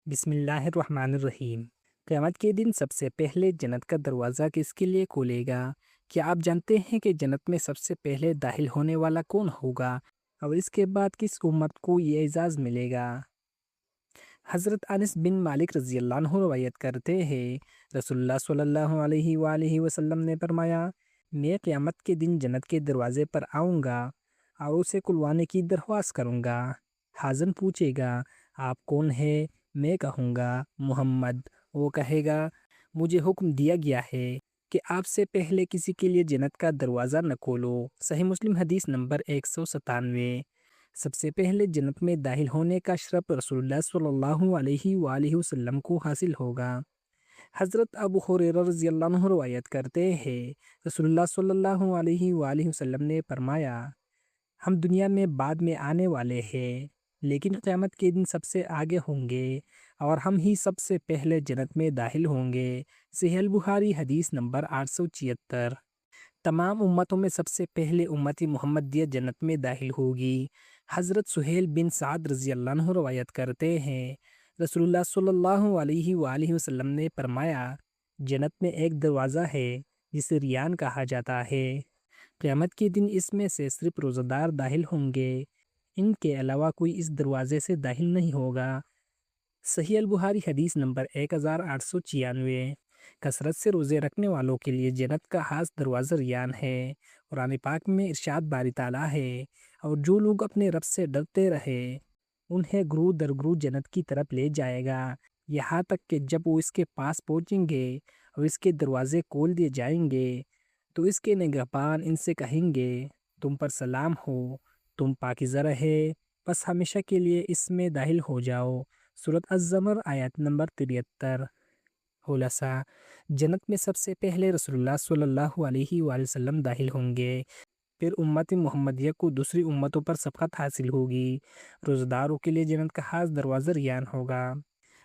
بسم اللہ الرحمن الرحیم۔ قیامت کے دن سب سے پہلے جنت کا دروازہ کس کے لیے کھولے گا؟ کیا آپ جانتے ہیں کہ جنت میں سب سے پہلے داخل ہونے والا کون ہوگا اور اس کے بعد کس امت کو یہ اعزاز ملے گا؟ حضرت انس بن مالک رضی اللہ عنہ روایت کرتے ہیں، رسول اللہ صلی اللہ علیہ وآلہ وسلم نے فرمایا، میں قیامت کے دن جنت کے دروازے پر آؤں گا اور اسے کھلوانے کی درخواست کروں گا۔ حاضن پوچھے گا، آپ کون ہے؟ میں کہوں گا، محمد۔ وہ کہے گا، مجھے حکم دیا گیا ہے کہ آپ سے پہلے کسی کے لیے جنت کا دروازہ نہ کھولو۔ صحیح مسلم حدیث نمبر 197۔ سب سے پہلے جنت میں داخل ہونے کا شرف رسول اللہ صلی اللہ علیہ وآلہ وسلم کو حاصل ہوگا۔ حضرت ابو ہریرہ رضی اللہ عنہ روایت کرتے ہیں، رسول اللہ صلی اللہ علیہ وآلہ وسلم نے فرمایا، ہم دنیا میں بعد میں آنے والے ہیں لیکن قیامت کے دن سب سے آگے ہوں گے اور ہم ہی سب سے پہلے جنت میں داخل ہوں گے۔ صحیح البخاری حدیث نمبر 876۔ تمام امتوں میں سب سے پہلے امتی محمدیہ جنت میں داخل ہوگی۔ حضرت سہیل بن سعد رضی اللہ عنہ روایت کرتے ہیں، رسول اللہ صلی اللہ علیہ وآلہ وسلم نے فرمایا، جنت میں ایک دروازہ ہے جسے ریان کہا جاتا ہے۔ قیامت کے دن اس میں سے صرف روزہ دار داخل ہوں گے، ان کے علاوہ کوئی اس دروازے سے داخل نہیں ہوگا۔ صحیح البخاری حدیث نمبر 1896۔ کثرت سے روزے رکھنے والوں کے لیے جنت کا خاص دروازہ ریان ہے۔ قرآن پاک میں ارشاد باری تعالیٰ ہے، اور جو لوگ اپنے رب سے ڈرتے رہے انہیں گروہ در گروہ جنت کی طرف لے جائے گا، یہاں تک کہ جب وہ اس کے پاس پہنچیں گے اور اس کے دروازے کھول دیے جائیں گے تو اس کے نگہبان ان سے کہیں گے، تم پر سلام ہو، تم پاکیزہ رہے، بس ہمیشہ کے لیے اس میں داخل ہو جاؤ۔ سورۃ الزمر آیت نمبر 73۔ خلاصہ، جنت میں سب سے پہلے رسول اللہ صلی اللہ علیہ وآلہ وسلم داخل ہوں گے، پھر امت محمدیہ کو دوسری امتوں پر سبقت حاصل ہوگی۔ روزہ داروں کے لیے جنت کا خاص دروازہ ریان ہوگا۔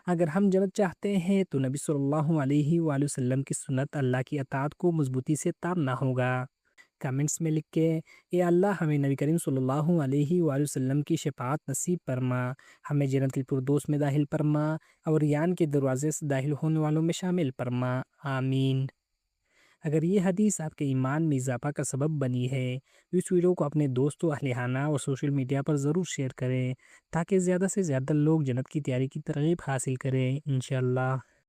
اگر ہم جنت چاہتے ہیں تو نبی صلی اللہ علیہ وآلہ وسلم کی سنت اللہ کی اطاعت کو مضبوطی سے تابنا ہوگا۔ کمنٹس میں لکھ کے، اے اللہ ہمیں نبی کریم صلی اللہ علیہ وآلہ وسلم کی شفاعت نصیب فرما، ہمیں جنت الفردوس میں داخل فرما اور ریان کے دروازے سے داخل ہونے والوں میں شامل فرما، آمین۔ اگر یہ حدیث آپ کے ایمان میں اضافہ کا سبب بنی ہے تو اس ویڈیو کو اپنے دوستوں، اہل خانہ اور سوشل میڈیا پر ضرور شیئر کریں تاکہ زیادہ سے زیادہ لوگ جنت کی تیاری کی ترغیب حاصل کریں، انشاءاللہ۔